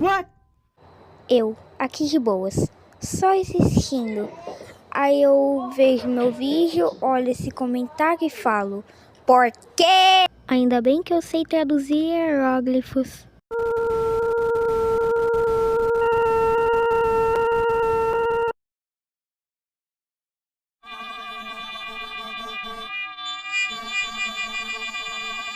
What? Eu, aqui de boas, só assistindo. Aí eu vejo meu vídeo, olho esse comentário e falo: por quê? Ainda bem que eu sei traduzir hieróglifos.